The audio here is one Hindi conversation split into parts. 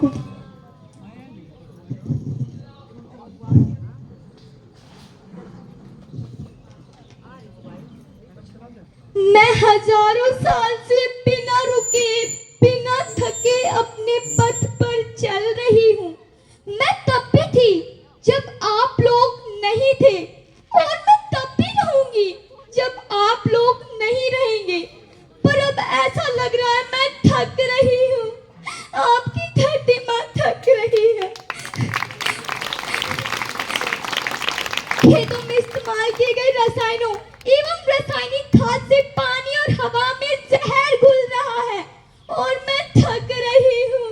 मैं हजारों साल से बिना रुके बिना थके अपने पथ पर चल रही हूँ। मैं तब भी थी जब आप लोग नहीं थे, और मैं तब भी रहूंगी जब आप लोग नहीं रहेंगे। पर अब ऐसा लग रहा है मैं थक रही हूँ, आपकी धरती माँ थक रही है। खेतों में इस्तेमाल किए गए रसायनों एवं रासायनिक खाद से पानी और हवा में जहर घुल रहा है, और मैं थक रही हूँ।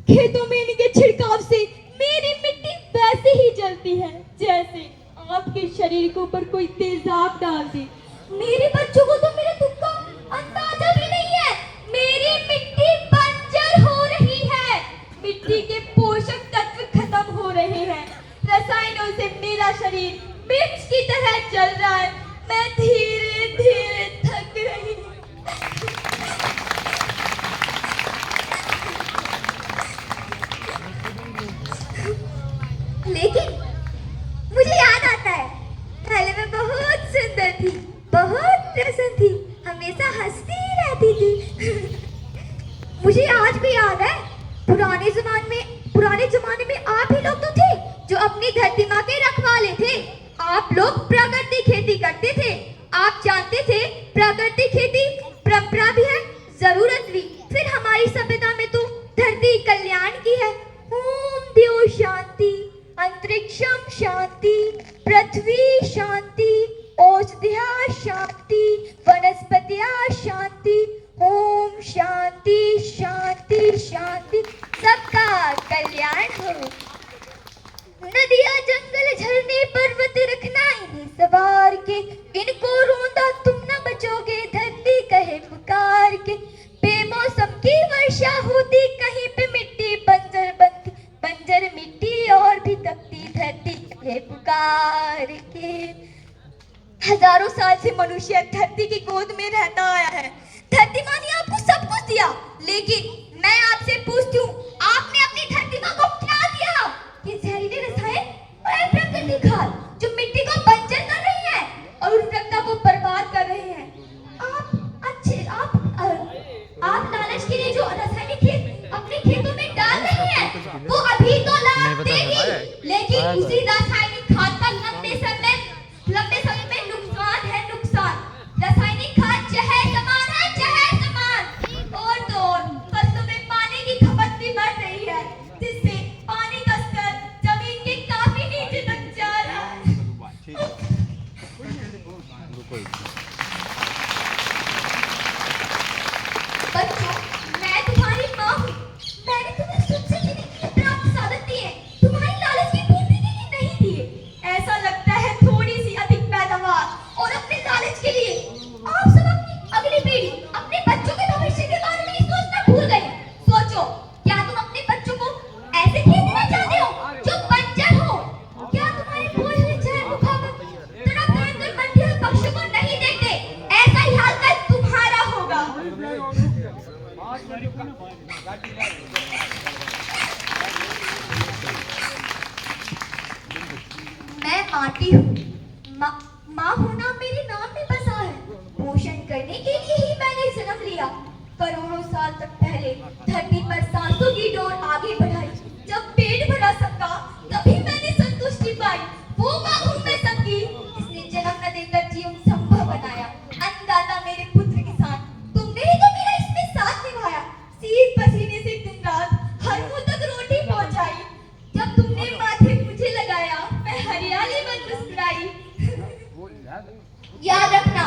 खेतों में इनके छिड़काव से मेरी मिट्टी वैसे ही जलती है जैसे आपके शरीर के ऊपर कोई तेजाब डाल दे। मेरे बच्चों को तो मेरे दुख का अंदाजा भी नहीं है। मेरी मिट्टी बंजर हो रही है, मिट्टी के पोषक तत्व खत्म हो रहे हैं, रसायनों से मेरा शरीर मिर्च की तरह चल रहा है। मैं धीरे धीरे थक रही हूँ। लेकिन मुझे याद आता है, पहले मैं बहुत सुंदर थी, बहुत प्रसन्न थी, हमेशा हंसती रहती थी। मुझे आज भी याद है, पुराने जमाने में आप ही लोग तो थे जो अपनी धरती माँ के रखवाले थे। आप लोग प्राकृतिक खेती करते थे। आप जानते थे प्राकृतिक खेती परंपरा भी है, जरूरत भी। फिर हमारी सभ्यता में तो धरती कल्याण की है। ओम देव शांति, अंतरिक्षम शांति, पृथ्वी शांति, औषधिया शांति, वनस्पतिया शांति। ओम शांति शांति शांति, सबका कल्याण हो। नदियाँ जंगल झरने पर्वत रखना इन्हें सवार के, इनको रोंदा तुम न बचोगे धरती कहे पुकार के। बेमौसम की वर्षा होती, कहीं पे मिट्टी बंजर बनती, बंजर मिट्टी और भी तपती धरती कहे पुकार के। हजारों साल से मनुष्य धरती की गोद में रहता आया है। धरती माँ ने आपको सब कुछ दिया, लेकिन मैं आपसे पूछती हूँ, आपने अपनी धरती माँ को क्या दिया? ये जहरीले रसायन और प्राकृतिक खाद जो मिट्टी को बंजर कर रही है और उर्वरकता को बर्बाद कर रहे हैं। आप लालच के लिए जो रासायनिक खेत अपने खेतों में डाल रहे हैं, वो अभी तो लाभ देगी, लेकिन उसी रासायनिक खाद का लंबे समय में नुकसान है, नुकसान। रासायनिक खाद जहर समान है, जहर समान। और तो और फसलों में पानी की खपत भी बढ़ रही है, जिससे पानी का स्तर जमीन के काफी नीचे तक जा रहा है। बच्चों, मैं तुम्हारी माँ हूँ। मैंने तुम्हें सुख से जीने के लिए प्राप्त साधन दिए, तुम्हारी लालच की पूर्ति के लिए नहीं दिए। ऐसा लगता है थोड़ी सी अधिक पैदावार और अपने लालच के लिए आप सब अपनी अगली पीढ़ी, अपने बच्चों के भविष्य के बारे में सोचना भूल गए। सोचो, क्या तुम अपने बच्चों को ऐसे खेत देना चाहते हो जो बंजर हो? क्या तुम्हारे पूर्वज जहर को खाकर तड़प तड़प कर मरते हुए पक्षियों को नहीं देखते? ऐसा ही हाल कल तुम्हारा होगा। मैं माटी हूँ, माँ होना मेरे नाम में बसा है। पोषण करने के लिए ही मैंने जन्म लिया। करोड़ों साल तक पहले धरती पर सांसों की डोर आगे बढ़ाई। जब पेट भरा सबका, तभी मैंने संतुष्टि पाई। वो माँ हूँ मैं सबकी, जिसने जन्म न देकर जीवन संभव बनाया। अन्नदाता मेरे पुत्र किसान, तुमने ही तो मेरा इसमें साथ निभाया। सीध पसीने से दिन रात हर मुंह तक रोटी पहुंचाई। जब तुमने माथे मुझे लगाया, मैं हरियाली बन मुस्कुराई। याद रखना,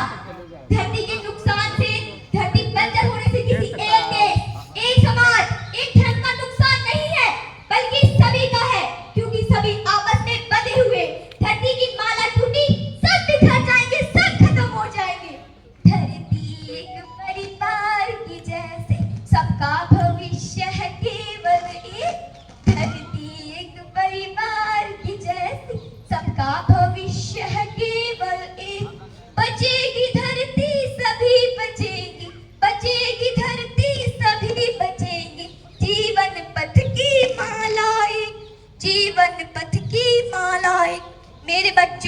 धरती के नुकसान से, धरती बंजर होने से किसी एक देश, एक समाज, एक धर्म का नुकसान नहीं है, बल्कि सभी का है, क्योंकि सभी आपस में बंधे हुए। धरती की माला टूटी, सब बिखर जाएंगे, सब खत्म हो जाएंगे। धरती एक परिवार की जैसे, सबका भविष्य है केवल एक। धरती एक परिवार की जैसे, सबका भविष्य है केवल एक। बचेगी धरती सभी बचेंगी, बचेगी धरती सभी बचेंगे।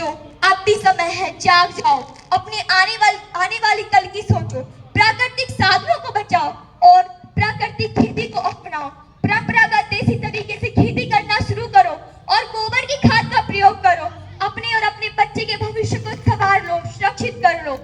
बच्चों, अब भी समय है, जाग जाओ। अपने आने वाली कल की सोचो। प्राकृतिक साधनों को बचाओ और प्राकृतिक खेती को अपनाओ। परंपरागत देसी तरीके से खेती करना शुरू करो और गोबर की खाद का प्रयोग करो। अपने और अपने बच्चे के भविष्य को संवार लो, सुरक्षित कर लो।